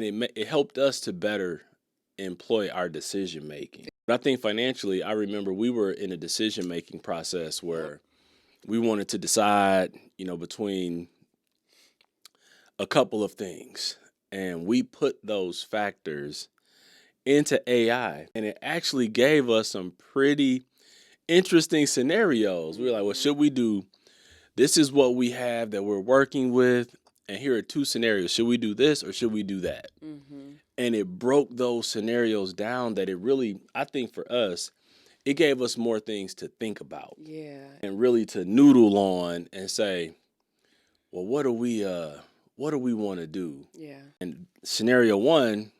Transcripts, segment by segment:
and it helped us to better employ our decision making. But I think financially, I remember we were in a decision making process where we wanted to decide, between a couple of things, and we put those factors into AI, and it actually gave us some pretty interesting scenarios. We were like, well, should we do this? Is what we have that we're working with, and here are two scenarios. Should we do this or should we do that? Mm-hmm. And it broke those scenarios down that it really, I think for us, it gave us more things to think about. Yeah. And really to noodle on and say, well, what do we want to do? Yeah. And scenario one,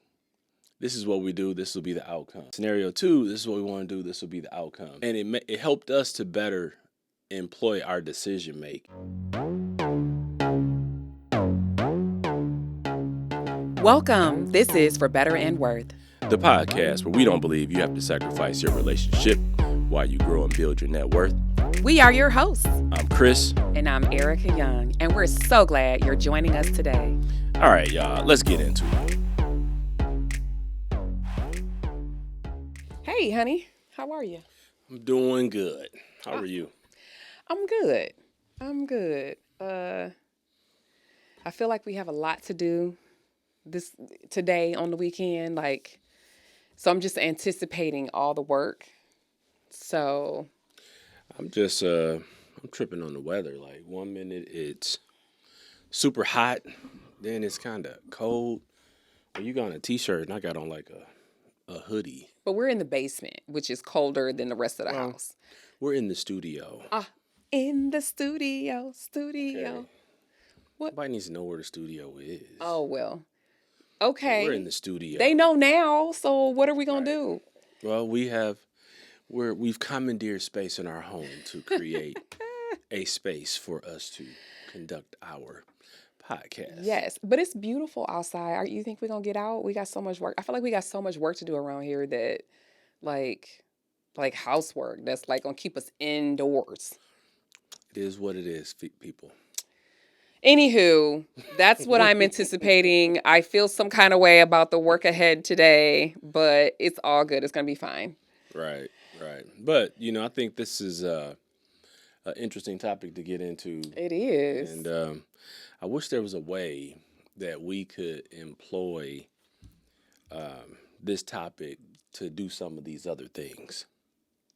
this is what we do, this will be the outcome. Scenario two, this is what we want to do, this will be the outcome. And it helped us to better employ our decision making. Welcome. This is For Better and Worth, The podcast where we don't believe you have to sacrifice your relationship while you grow and build your net worth. We are your hosts. I'm Chris. And I'm Ericka Young, and we're so glad you're joining us today. All right, y'all, let's get into it. Hey, honey, how are you? I'm doing good. How are you? I'm good. I feel like we have a lot to do today on the weekend, so I'm just anticipating all the work. So I'm tripping on the weather. Like 1 minute it's super hot, then it's kind of cold. Well, you got on a t-shirt and I got on like a hoodie. But we're in the basement, which is colder than the rest of the house. We're in the studio. In the studio. Okay. What? Nobody needs to know where the studio is. Oh, well. Okay. We're in the studio. They know now, so what are we going to do? Well, we've commandeered space in our home to create a space for us to conduct our podcast. Yes, but it's beautiful outside. You think we're going to get out? We got so much work. I feel like we got so much work to do around here that, like housework, that's going to keep us indoors. It is what it is, people. Anywho, that's what I'm anticipating. I feel some kind of way about the work ahead today, but it's all good. It's going to be fine. Right. But, I think this is an interesting topic to get into. It is. And I wish there was a way that we could employ this topic to do some of these other things.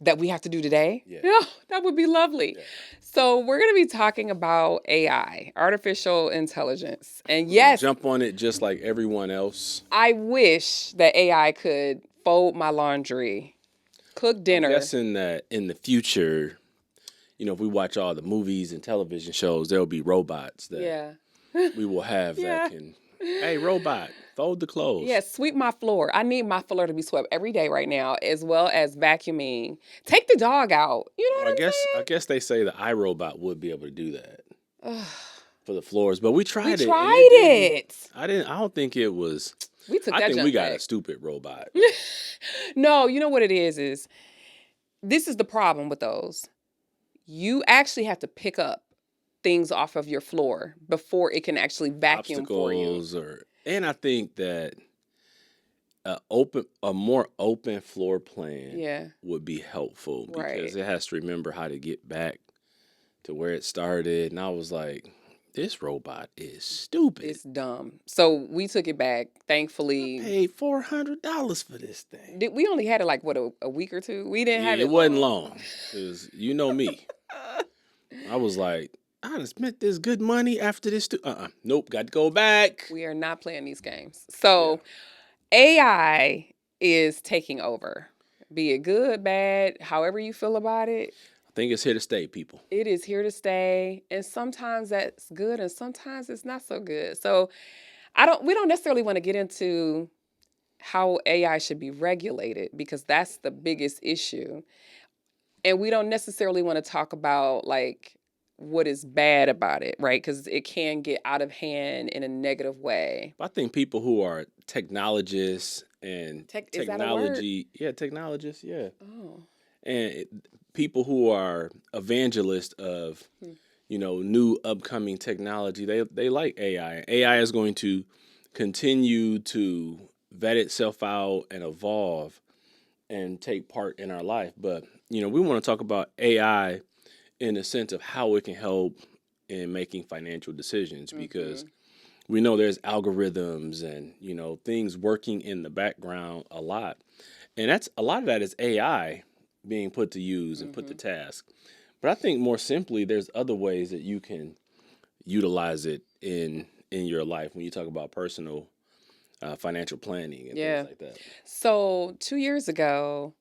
That we have to do today? Yeah. That would be lovely. Yeah. So we're going to be talking about AI, artificial intelligence. And yes, jump on it just like everyone else. I wish that AI could fold my laundry, cook dinner. I'm guessing that in the future, if we watch all the movies and television shows, there'll be robots that we will have that can, hey, robot, fold the clothes. Yeah, sweep my floor. I need my floor to be swept every day right now, as well as vacuuming. Take the dog out. You know what I'm saying? I guess they say the iRobot would be able to do that for the floors, but we tried it. We tried it. I don't think it was. We took that. I think we got a stupid robot. No, you know what it is this is the problem with those. You actually have to pick up things off of your floor before it can actually vacuum for you. And I think that a more open floor plan would be helpful because it has to remember how to get back to where it started. And I was like, this robot is stupid. It's dumb. So we took it back. Thankfully, I paid $400 for this thing. We only had it a week or two. We didn't have it. It wasn't long. It was, me. I was like, I done spent this good money after this too. Nope, got to go back. We are not playing these games. So AI is taking over. Be it good, bad, however you feel about it. I think it's here to stay, people. It is here to stay. And sometimes that's good and sometimes it's not so good. So we don't necessarily want to get into how AI should be regulated because that's the biggest issue. And we don't necessarily want to talk about what is bad about it, right? Because it can get out of hand in a negative way. I think people who are technologists and technology, technologists, Oh. And people who are evangelists of, new upcoming technology, they like AI. AI is going to continue to vet itself out and evolve and take part in our life. But, we want to talk about AI in the sense of how it can help in making financial decisions because we know there's algorithms and, things working in the background a lot. And that's a lot of that is AI being put to use and put to task. But I think more simply, there's other ways that you can utilize it in your life when you talk about personal financial planning and Yeah. things like that. So 2 years ago,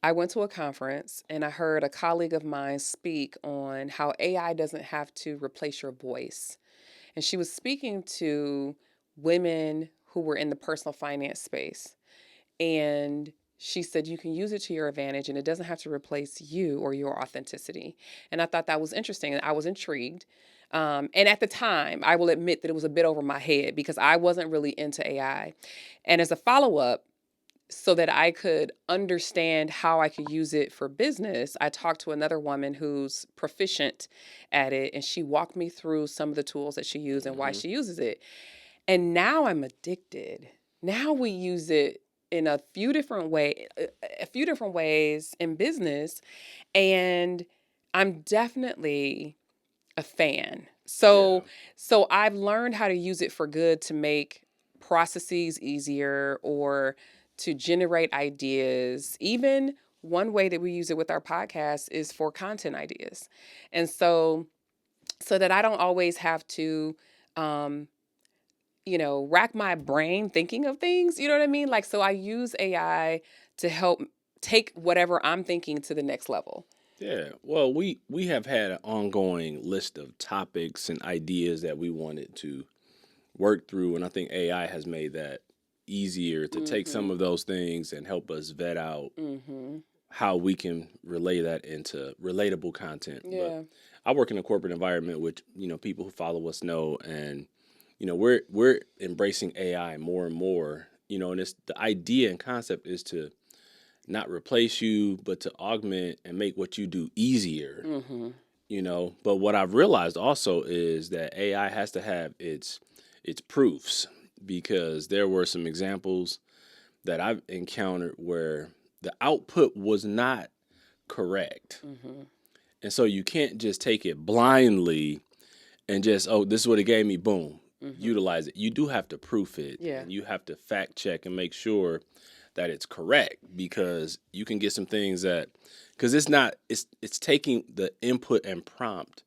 I went to a conference and I heard a colleague of mine speak on how AI doesn't have to replace your voice. And she was speaking to women who were in the personal finance space. And she said you can use it to your advantage and it doesn't have to replace you or your authenticity. And I thought that was interesting and I was intrigued. And at the time, I will admit that it was a bit over my head because I wasn't really into AI. And as a follow up, so that I could understand how I could use it for business, I talked to another woman who's proficient at it, and she walked me through some of the tools that she uses and why she uses it. And now I'm addicted. Now we use it in a few different ways in business, and I'm definitely a fan. Yeah. So I've learned how to use it for good to make processes easier or to generate ideas. Even one way that we use it with our podcast is for content ideas. And so that I don't always have to um rack my brain thinking of things, you know what I mean? Like so I use AI to help take whatever I'm thinking to the next level. Yeah. Well, we have had an ongoing list of topics and ideas that we wanted to work through, and I think AI has made that easier to take some of those things and help us vet out how we can relay that into relatable content. But Yeah. I work in a corporate environment, which people who follow us know, and we're embracing AI more and more. And it's the idea and concept is to not replace you, but to augment and make what you do easier. But what I've realized also is that AI has to have its proofs because there were some examples that I've encountered where the output was not correct. And so you can't just take it blindly and just, oh, this is what it gave me, boom, utilize it. You do have to proof it. Yeah. And you have to fact check and make sure that it's correct because you can get some things that, because it's taking the input and prompt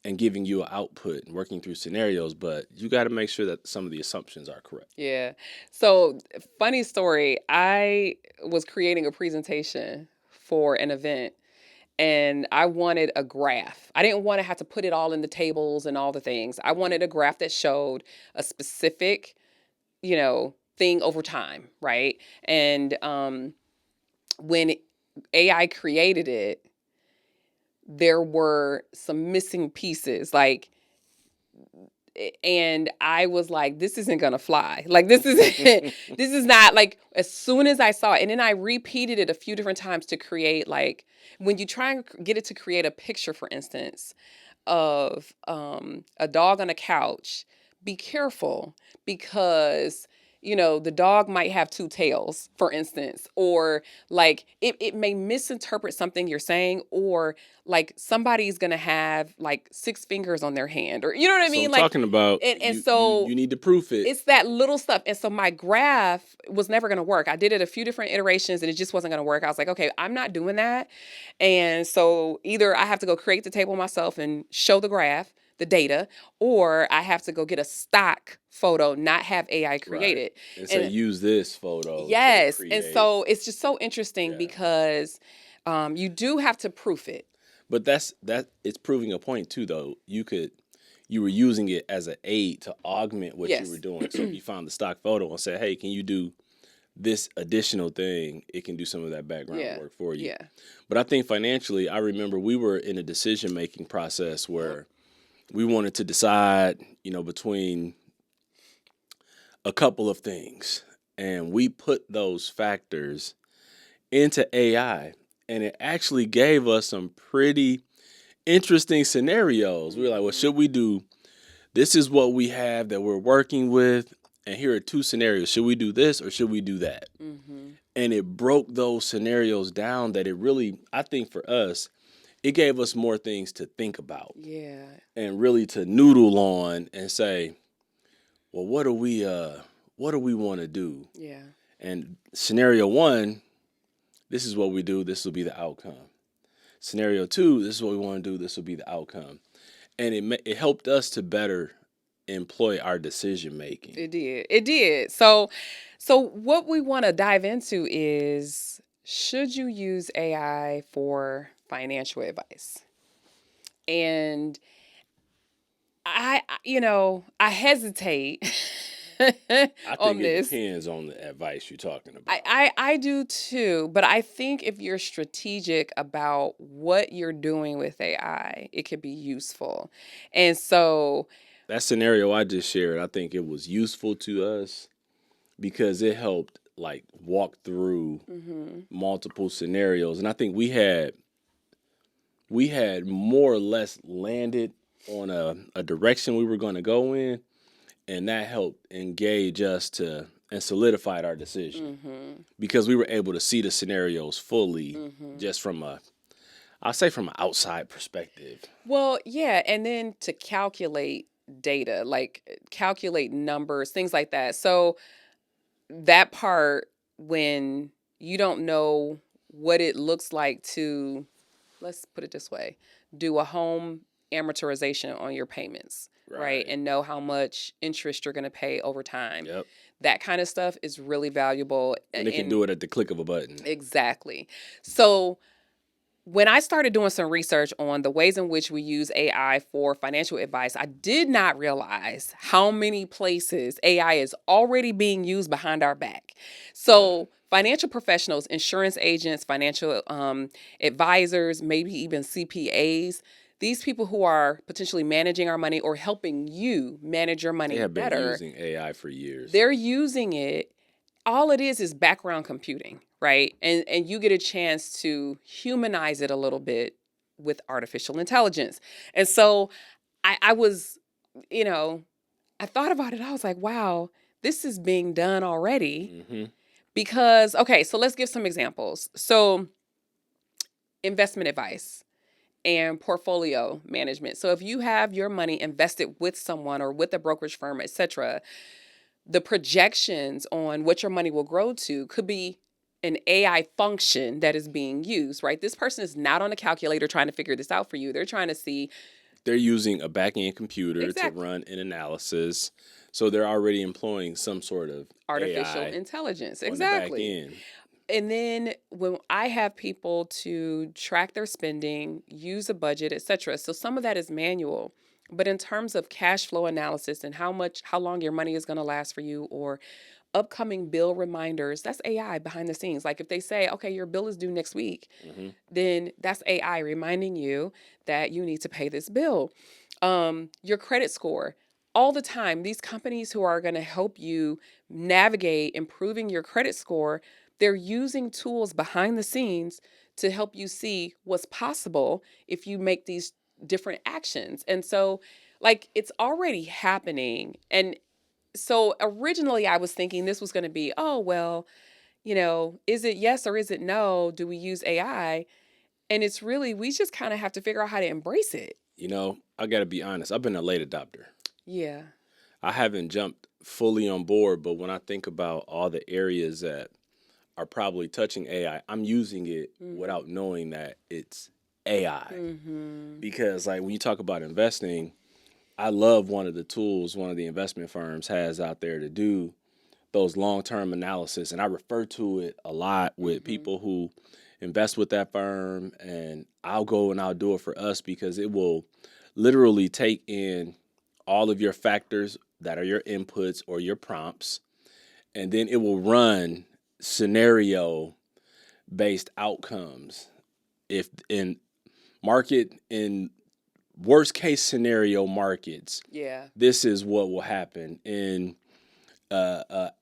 and giving you an output and working through scenarios, but you got to make sure that some of the assumptions are correct. Yeah. So, funny story. I was creating a presentation for an event and I wanted a graph. I didn't want to have to put it all in the tables and all the things. I wanted a graph that showed a specific, thing over time, right? And when AI created it, there were some missing pieces. And I was like, this isn't gonna fly. Like this is this is not like as soon as I saw it, and then I repeated it a few different times to create like when you try and get it to create a picture, for instance, of a dog on a couch, be careful because the dog might have two tails, for instance, or like it may misinterpret something you're saying, or like somebody's gonna have like six fingers on their hand, or you know what I So mean? I'm Like talking about and you, so you need to proof it. it's that little stuff. And so my graph was never going to work. I did it a few different iterations and it just wasn't going to work. I was like, okay, I'm not doing that. And so either I have to go create the table myself and show the graph, the data, or I have to go get a stock photo, not have AI create it. And say, And use this photo to yes. And create. so it's just so interesting Yeah. because you do have to proof it. But it's proving a point too, though. You were using it as an aid to augment what Yes. you were doing. So if you found the stock photo and said, hey, can you do this additional thing? It can do some of that background work for you. Yeah. But I think financially, I remember we were in a decision-making process where we wanted to decide, between a couple of things. And we put those factors into AI, and it actually gave us some pretty interesting scenarios. We were like, well, should we do this is what we have that we're working with, and here are two scenarios. Should we do this or should we do that? Mm-hmm. And it broke those scenarios down that it really, I think for us, it gave us more things to think about Yeah. and really to noodle on and say, well, what do we want to do? Yeah. And scenario one, this is what we do. This will be the outcome. Scenario two, this is what we want to do. This will be the outcome. And it helped us to better employ our decision making. It did. It did. So what we want to dive into is, should you use AI for financial advice? And I hesitate I think on it this. depends on the advice you're talking about. I do too, but I think if you're strategic about what you're doing with AI, it could be useful. And so, That scenario I just shared, I think it was useful to us because it helped like walk through mhm, multiple scenarios. And I think we had more or less landed on a direction we were going to go in, and that helped engage us to and solidified our decision mhm, because we were able to see the scenarios fully mhm. just from I'll say from an outside perspective. Well, yeah, and then to calculate data, like calculate numbers, things like that. So that part, when you don't know what it looks like to, let's put it this way, do a home amortization on your payments, right? Right. And know how much interest you're going to pay over time. Yep. That kind of stuff is really valuable. And it can do it at the click of a button. Exactly. So when I started doing some research on the ways in which we use AI for financial advice, I did not realize how many places AI is already being used behind our back. So, financial professionals, insurance agents, financial advisors, maybe even CPAs, these people who are potentially managing our money or helping you manage your They money have been better, using AI for years. they're using it. All it is background computing, right? And you get a chance to humanize it a little bit with artificial intelligence. And so I was, you know, I thought about it. I was like, wow, this is being done already. Hmm. Because, okay, so let's give some examples. So, investment advice and portfolio management. So, if you have your money invested with someone or with a brokerage firm, etc., the projections on what your money will grow to could be an AI function that is being used, right? This person is not on a calculator trying to figure this out for you. They're trying to see They're using a back-end computer to exactly run an analysis. So they're already employing some sort of artificial AI intelligence. on the back Exactly. end. And then when I have people to track their spending, use a budget, etc. So some of that is manual. But in terms of cash flow analysis and how long your money is going to last for you, or upcoming bill reminders, that's AI behind the scenes. Like if they say, okay, your bill is due next week, Hmm. then that's AI reminding you that you need to pay this bill. Your credit score. All the time, these companies who are going to help you navigate improving your credit score, they're using tools behind the scenes to help you see what's possible if you make these different actions. And so, like, it's already happening. And so originally I was thinking this was going to be, oh, well, is it yes or is it no? Do we use AI? And it's really, we just kind of have to figure out how to embrace it. I got to be honest. I've been a late adopter. Yeah. I haven't jumped fully on board, but when I think about all the areas that are probably touching AI, I'm using it without knowing that it's AI. Mm-hmm. Because like when you talk about investing, I love one of the tools one of the investment firms has out there to do those long-term analysis, and I refer to it a lot with people who invest with that firm, and I'll go and I'll do it for us because it will literally take in all of your factors that are your inputs or your prompts, and then it will run scenario based outcomes. If in worst case scenario markets, Yeah. this is what will happen. In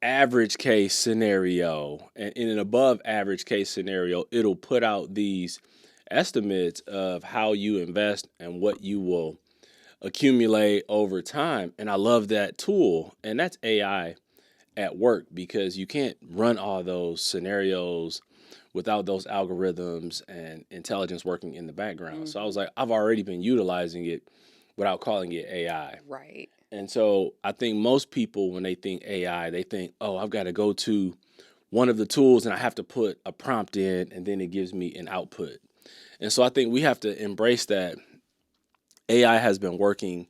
average case scenario and in an above average case scenario, it'll put out these estimates of how you invest and what you will accumulate over time. And I love that tool. And that's AI at work because you can't run all those scenarios without those algorithms and intelligence working in the background. So I was like, I've already been utilizing it without calling it AI. Right. And so I think most people, when they think AI, they think, oh, I've got to go to one of the tools and I have to put a prompt in and then it gives me an output. And so I think we have to embrace that AI has been working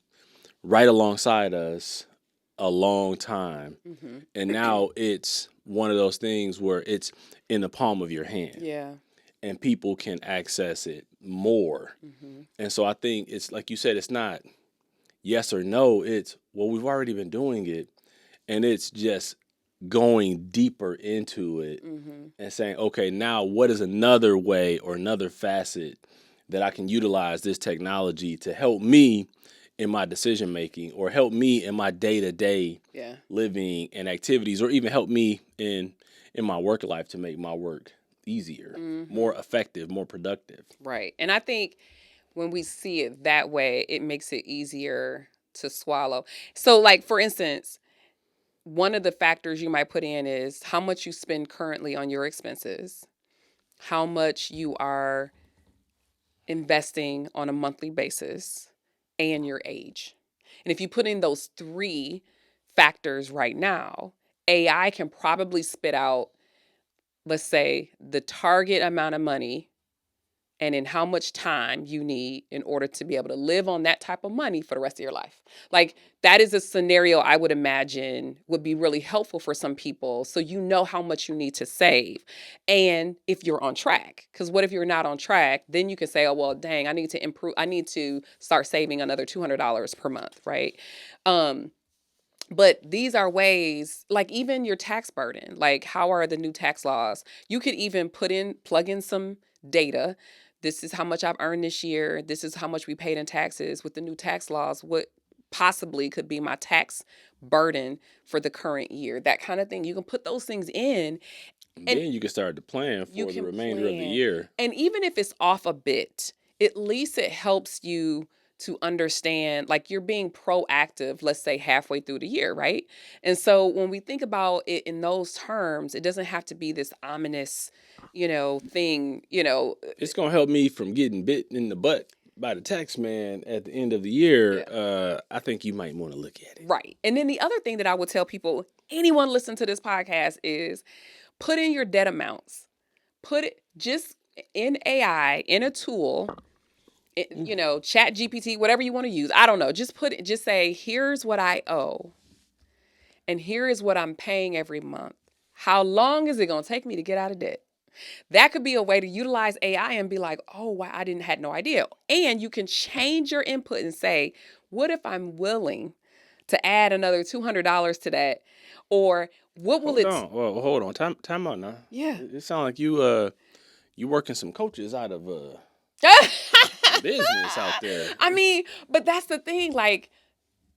right alongside us a long time. Mm-hmm. And now it's one of those things where it's in the palm of your hand. Yeah. And people can access it more. Mm-hmm. And so I think it's like you said, it's not yes or no. It's, well, we've already been doing it. And it's just going deeper into it and saying, okay, now what is another way or another facet that I can utilize this technology to help me in my decision making or help me in my day-to-day living and activities, or even help me in my work life to make my work easier, more effective, more productive. Right. And I think when we see it that way, it makes it easier to swallow. So, like, for instance, one of the factors you might put in is how much you spend currently on your expenses, how much you are investing on a monthly basis, and your age. And if you put in those three factors right now, AI can probably spit out, let's say, the target amount of money and in how much time you need in order to be able to live on that type of money for the rest of your life. Like, that is a scenario I would imagine would be really helpful for some people, so you know how much you need to save and if you're on track. Because what if you're not on track? Then you can say, oh, well, dang, I need to improve. I need to start saving another $200 per month, right? But these are ways, like even your tax burden, like how are the new tax laws? You could even plug in some data. This is how much I've earned this year. This is how much we paid in taxes. With the new tax laws, what possibly could be my tax burden for the current year? That kind of thing. You can put those things in and then you can start to plan you for the can remainder of the plan. year. And even if it's off a bit, at least it helps you to understand, like you're being proactive, let's say halfway through the year, right? And so when we think about it in those terms, it doesn't have to be this ominous, thing, It's gonna help me from getting bit in the butt by the tax man at the end of the year. I think you might want to look at it. Right. And then the other thing that I would tell people, anyone listen to this podcast, is put in your debt amounts. Put it just in AI, in a tool, Chat GPT, whatever you want to use. I don't know. Just say, here's what I owe. And here is what I'm paying every month. How long is it going to take me to get out of debt? That could be a way to utilize AI and be like, oh, wow, had no idea. And you can change your input and say, what if I'm willing to add another $200 to that? Or what will Hold on. Well, hold on. Time out now. Yeah. It sounds like you working some coaches out of business out there. I mean, but that's the thing. Like,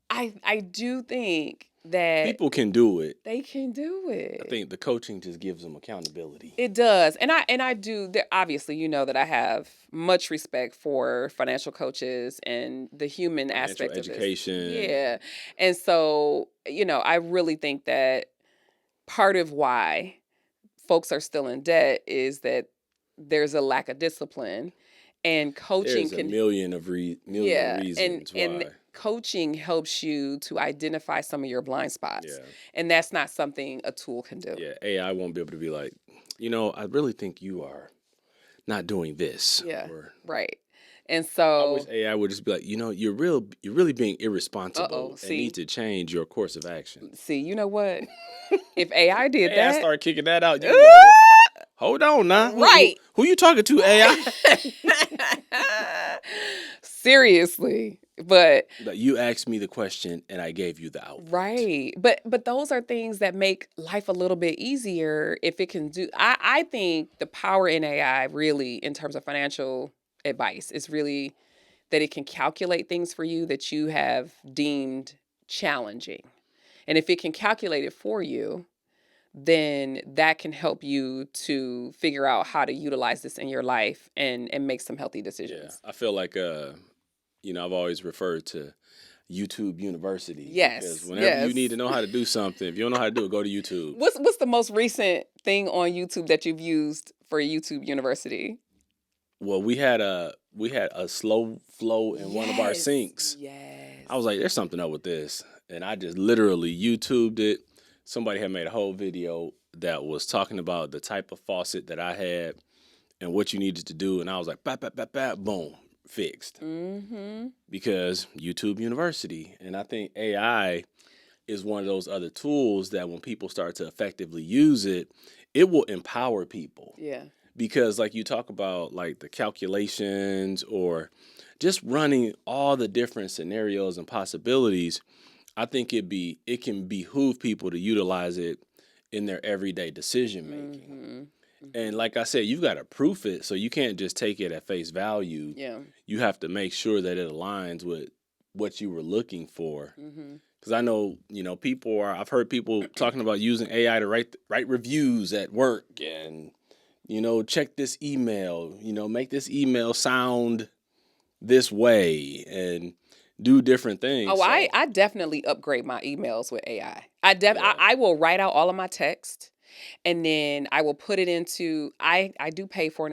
I do think that People can do it. they can do it. I think the coaching just gives them accountability. It does. And I do. Obviously, you know that I have much respect for financial coaches and the human aspect of education. This. Yeah. And so, I really think that part of why folks are still in debt is that there's a lack of discipline, and coaching There's a million reasons why. And coaching helps you to identify some of your blind spots. Yeah. And that's not something a tool can do. Yeah, AI won't be able to be like, I really think you are not doing this. Yeah. Or, right. And so I wish AI would just be like, you're really being irresponsible and need to change your course of action. See, you know what? If AI did AI that, start kicking that out. Hold on now. Right. Who you talking to, AI? Seriously. But you asked me the question and I gave you the output. Right. But those are things that make life a little bit easier if it can do. I think the power in AI really, in terms of financial advice, is really that it can calculate things for you that you have deemed challenging. And if it can calculate it for you, then that can help you to figure out how to utilize this in your life and make some healthy decisions. Yeah, I feel like I've always referred to YouTube University. Because Yes, whenever you need yes. to know how to do something, if you don't know how to do it, go to YouTube. What's the most recent thing on YouTube that you've used for YouTube University? Well, we had a slow flow in one of our Yes, sinks. yes. I was like, there's something up with this. And I just literally YouTubed it. Somebody had made a whole video that was talking about the type of faucet that I had and what you needed to do. And I was like, bap, bap, bap, bap, boom, fixed. Mm-hmm. Because YouTube University. And I think AI is one of those other tools that when people start to effectively use it, it will empower people. Yeah. Because like you talk about like the calculations or just running all the different scenarios and possibilities, I think it can behoove people to utilize it in their everyday decision making. Mm-hmm. And like I said, you've got to proof it, so you can't just take it at face value. Yeah. You have to make sure that it aligns with what you were looking for. Mm-hmm. Because I know, I've heard people talking about using AI to write reviews at work and, check this email, make this email sound this way and do different things. Oh, So, I definitely upgrade my emails with AI. yeah, I will write out all of my text, and then I will put it into I do pay for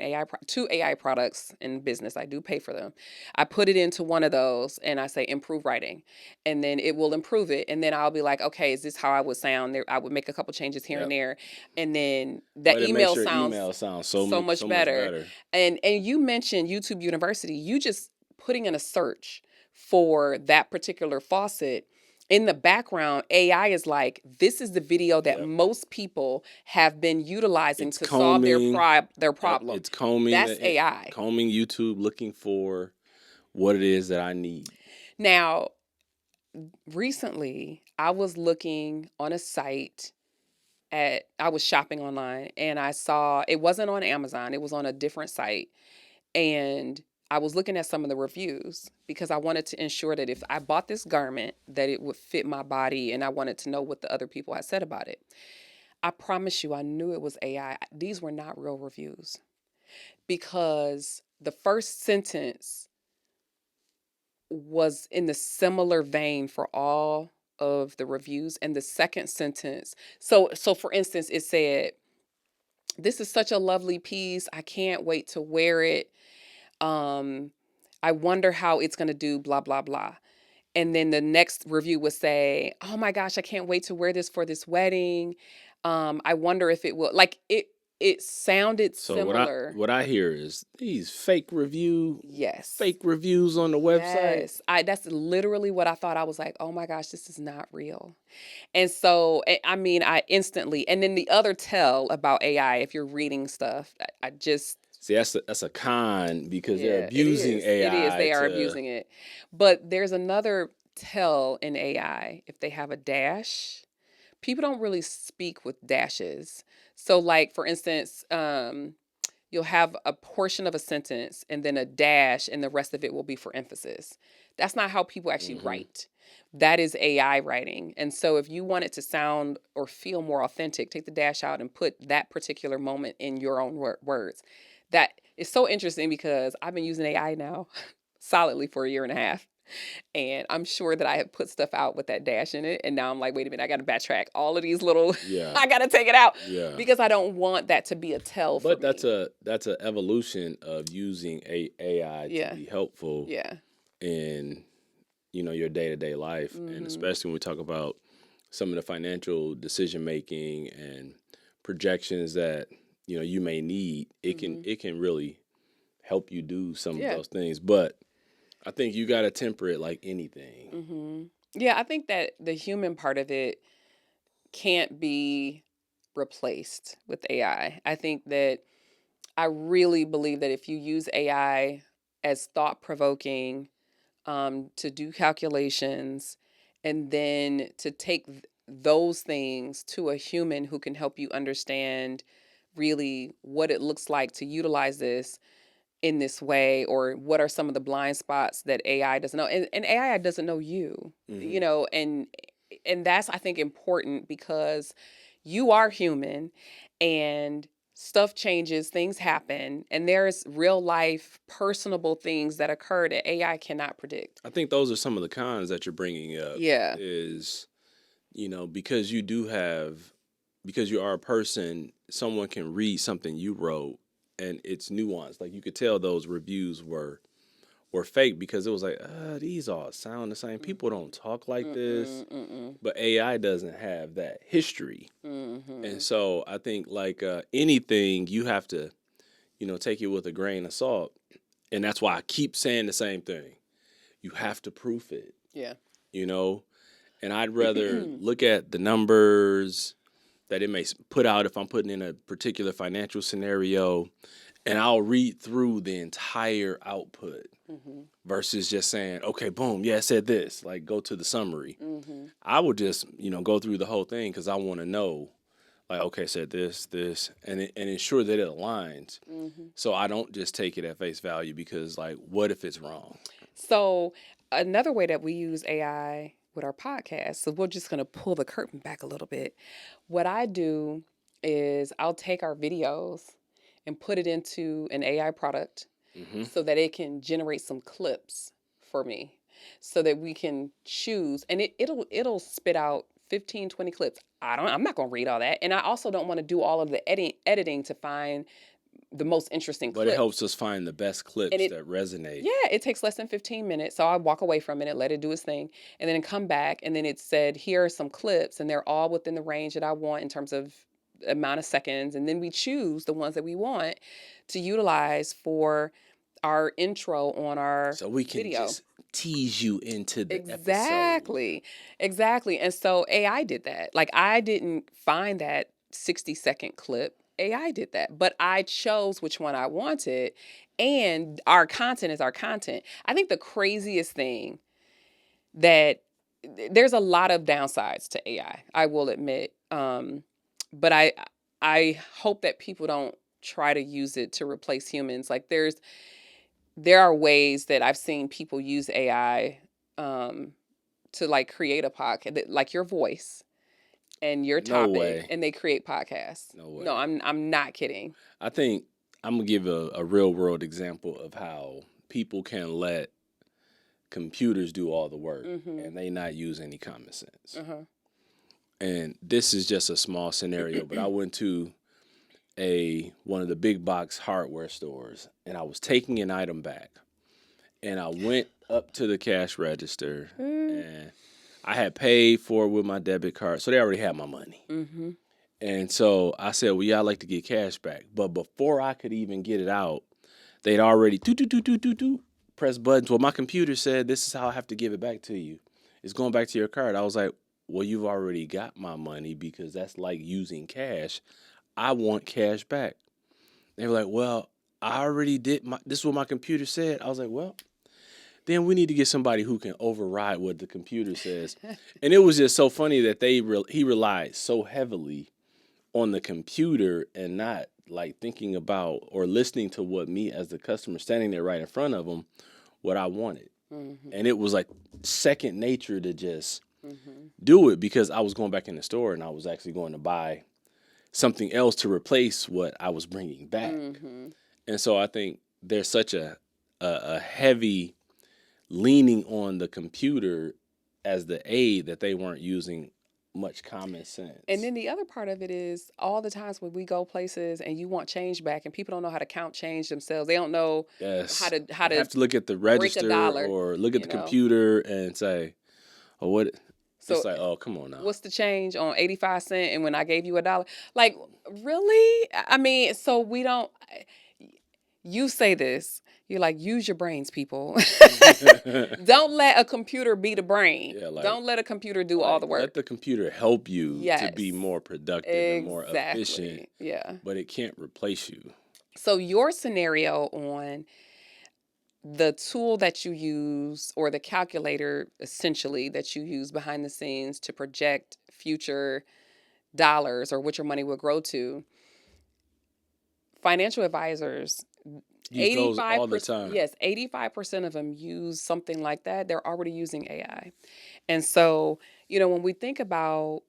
two AI products in business. I do pay for them. I put it into one of those and I say improve writing, and then it will improve it, and then I'll be like, okay, is this how I would sound there? I would make a couple changes here and yep. there, and then But the it makes email your sounds email sound so much so much better. better. And you mentioned YouTube University. You just putting in a search for that particular faucet, in the background, AI is like, this is the video that Yep. most people have been utilizing It's to solve combing. their Yep. problem. It's combing. That's AI. Combing YouTube, looking for what it is that I need. Now, recently, I was looking on a site I was shopping online and I saw, it wasn't on Amazon, it was on a different site. And I was looking at some of the reviews because I wanted to ensure that if I bought this garment, that it would fit my body, and I wanted to know what the other people had said about it. I promise you, I knew it was AI. These were not real reviews because the first sentence was in the similar vein for all of the reviews, and the second sentence, so for instance, it said, "This is such a lovely piece. I can't wait to wear it. Um, I wonder how it's going to do blah, blah, blah." And then the next review would say, "Oh my gosh, I can't wait to wear this for this wedding. I wonder if it will," like it sounded So similar. what I hear is these Yes. fake reviews on the website. Yes. That's literally what I thought. I was like, "Oh my gosh, this is not real." And so, I mean, I instantly, and then the other tell about AI, if you're reading stuff, I just, See, that's a con because they're yeah, it abusing is. It is. AI They are to. abusing it. But there's another tell in AI. If they have a dash, people don't really speak with dashes. So, like, for instance, you'll have a portion of a sentence and then a dash, and the rest of it will be for emphasis. That's not how people actually Mhm. write. That is AI writing. And so, if you want it to sound or feel more authentic, take the dash out and put that particular moment in your own words. That is so interesting because I've been using AI now solidly for a year and a half. And I'm sure that I have put stuff out with that dash in it. And now I'm like, wait a minute, I got to backtrack all of these little, Yeah. I got to take it out Yeah. because I don't want that to be a tell for But me. that's a evolution of using AI Yeah. to be helpful Yeah. in your day-to-day life, and especially when we talk about some of the financial decision making and projections that you may need. It can really help you do some of Yeah. those things, but I think you got to temper it like anything. Mm-hmm. Yeah, I think that the human part of it can't be replaced with AI. I think that I really believe that if you use AI as thought provoking, to do calculations, and then to take those things to a human who can help you understand really what it looks like to utilize this in this way, or what are some of the blind spots that AI doesn't know, and AI doesn't know you, Hmm. and that's, I think, important because you are human, and stuff changes, things happen, and there's real life, personable things that occur that AI cannot predict. I think those are some of the cons that you're bringing up. Yeah. Is, because because you are a person, someone can read something you wrote and it's nuanced. Like you could tell those reviews were fake because it was like, these all sound the same. People don't talk like this. But AI doesn't have that history. And so I think like anything, you have to, take it with a grain of salt. And that's why I keep saying the same thing. You have to proof it, Yeah. And I'd rather look at the numbers that it may put out if I'm putting in a particular financial scenario, and I'll read through the entire output versus just saying, okay, boom, yeah, it said this. Like, go to the summary. I would just, go through the whole thing because I want to know, like, okay, it said this, and ensure that it aligns. So I don't just take it at face value because, like, what if it's wrong? So another way that we use AI with our podcast, so we're just going to pull the curtain back a little bit. What I do is I'll take our videos and put it into an AI product so that it can generate some clips for me so that we can choose, and it'll spit out 15, 20 clips. I'm not going to read all that. And I also don't want to do all of the editing to find the most interesting But clips. it helps us find the best clips that resonate. Yeah, it takes less than 15 minutes. So I walk away from it, let it do its thing, and then come back. And then it said, here are some clips, and they're all within the range that I want in terms of amount of seconds. And then we choose the ones that we want to utilize for our intro on our so we can video. just tease you into the Exactly. Exactly. And so AI did that. Like I didn't find that 60-second clip. AI did that, but I chose which one I wanted, and our content is our content. I think the craziest thing that there's a lot of downsides to AI, I will admit. But I hope that people don't try to use it to replace humans. Like there are ways that I've seen people use AI to like create a podcast, like your voice and your No topic, way. and they create podcasts. No way. No, I'm not kidding. I think I'm gonna give a real world example of how people can let computers do all the work and they not use any common sense. And this is just a small scenario, but I went to one of the big box hardware stores and I was taking an item back, and I went up to the cash register and I had paid for it with my debit card, so they already had my money. And so I said, well, yeah, I'd like to get cash back. But before I could even get it out, they'd already press buttons. Well, my computer said, this is how I have to give it back to you. It's going back to your card. I was like, well, you've already got my money because that's like using cash. I want cash back. They were like, well, I already did. This is what my computer said. I was like, well, then we need to get somebody who can override what the computer says. And it was just so funny that he relied so heavily on the computer and not like thinking about or listening to what me as the customer standing there right in front of him, what I wanted. And it was like second nature to just do it because I was going back in the store and I was actually going to buy something else to replace what I was bringing back. And so I think there's such a heavy leaning on the computer as the aid that they weren't using much common sense. And then the other part of it is all the times when we go places and you want change back and people don't know how to count change themselves. They don't know how to you have to look at the register dollar, or look at the computer and say, oh, what? So it's like, oh, come on now. What's the change on 85 cents and when I gave you $1? Like, really? I mean, so we don't, you say this, you're like, use your brains, people. Don't let a computer be the brain. Yeah, like, don't let a computer do all the work. Let the computer help you to be more productive and more efficient. Yeah. But it can't replace you. So your scenario on the tool that you use, or the calculator essentially that you use behind the scenes to project future dollars or what your money will grow to, financial advisors use those all the time. Yes, 85% of them use something like that. They're already using AI. And so, when we think about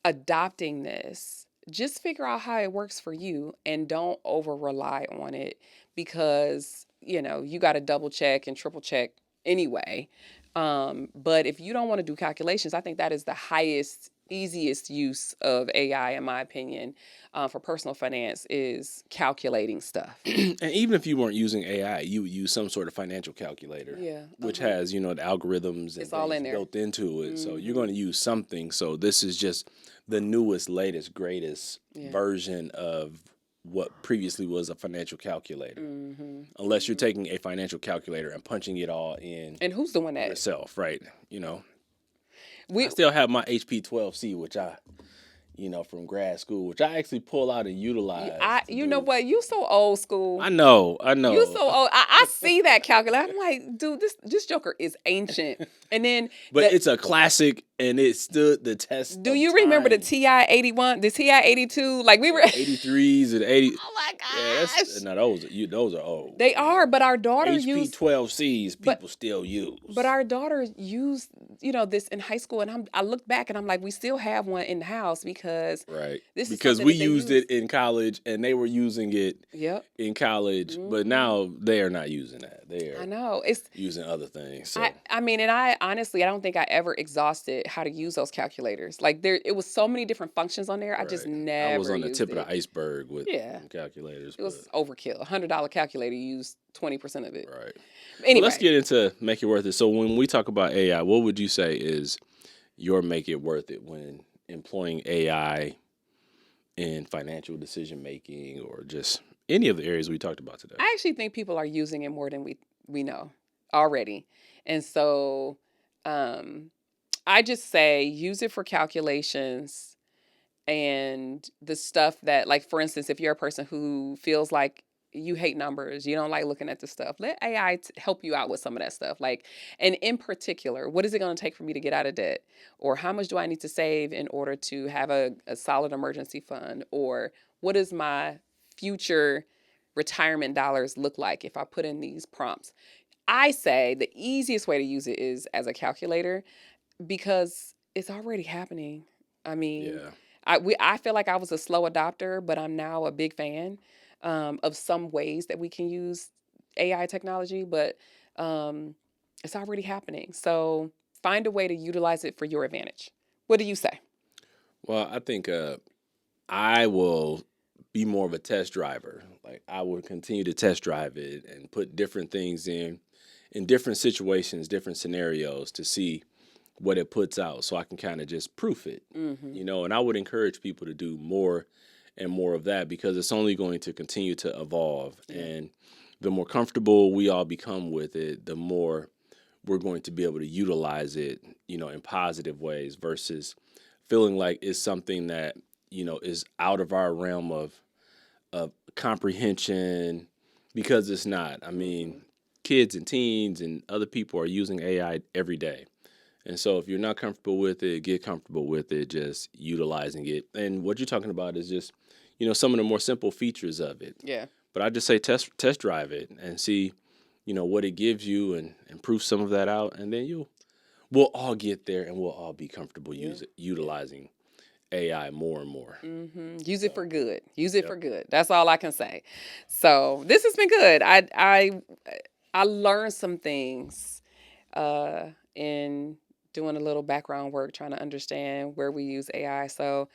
adopting this, just figure out how it works for you and don't over rely on it because, you got to double check and triple check anyway. But if you don't want to do calculations, I think that is the highest, easiest use of AI, in my opinion, for personal finance is calculating stuff. And even if you weren't using AI, you would use some sort of financial calculator, Yeah. which has, the algorithms and It's all in things there. built into it. So you're going to use something. So this is just the newest, latest, greatest version of what previously was a financial calculator. Unless you're taking a financial calculator and punching it all in And who's doing that? yourself, right? I still have my HP 12C, which I from grad school, which I actually pull out and utilize. You know what? You so old school. I know. You so old. I see that calculator. I'm like, dude, this Joker is ancient. And then, but it's a classic, and it stood the test. Do you remember the TI 81, the TI 82? Like we were 83s and 80. Oh my Yeah, gosh! no, those are old. They are, but our daughter HP used 12Cs. People still use. But our daughter used, this in high school, and I look back and I'm like, we still have one in the house because because we used it in college, and they were using it in college, but now they are not using that. They are using other things. So. I honestly, I don't think I ever exhausted how to use those calculators. Like it was so many different functions on there. I just never. I was on the tip of the iceberg with calculators. It was overkill. $100 calculator, you use 20% of it. Right. Anyway, let's get into make it worth it. So when we talk about AI, what would you say is your make it worth it when employing AI in financial decision making or just any of the areas we talked about today? I actually think people are using it more than we know already. And so I just say use it for calculations and the stuff that, like, for instance, if you're a person who feels like you hate numbers, you don't like looking at the stuff, let AI help you out with some of that stuff. Like, and in particular, what is it going to take for me to get out of debt? Or how much do I need to save in order to have a solid emergency fund? Or what does my future retirement dollars look like if I put in these prompts? I say the easiest way to use it is as a calculator because it's already happening. I mean, I feel like I was a slow adopter, but I'm now a big fan of some ways that we can use AI technology, but it's already happening. So find a way to utilize it for your advantage. What do you say? Well, I think I will be more of a test driver. Like I will continue to test drive it and put different things in different situations, different scenarios to see what it puts out so I can kind of just proof it, and I would encourage people to do more and more of that because it's only going to continue to evolve. And the more comfortable we all become with it, the more we're going to be able to utilize it, in positive ways versus feeling like it's something that, is out of our realm of comprehension because it's not. I mean, kids and teens and other people are using AI every day. And so if you're not comfortable with it, get comfortable with it, just utilizing it. And what you're talking about is just, some of the more simple features of it. Yeah. But I just say test drive it and see, what it gives you and proof some of that out. And then we'll all get there and we'll all be comfortable utilizing AI more and more. Use it for good. Use it for good. That's all I can say. So this has been good. I learned some things in doing a little background work, trying to understand where we use AI. So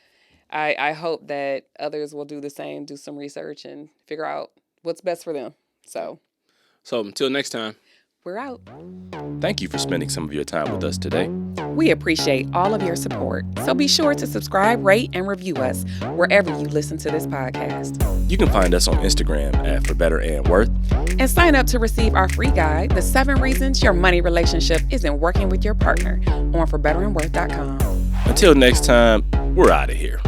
I hope that others will do the same, do some research and figure out what's best for them. So until next time, we're out. Thank you for spending some of your time with us today. We appreciate all of your support. So be sure to subscribe, rate, and review us wherever you listen to this podcast. You can find us on Instagram at For Better and Worth. And sign up to receive our free guide, The 7 Reasons Your Money Relationship Isn't Working with Your Partner, on ForBetterAndWorth.com. Until next time, we're out of here.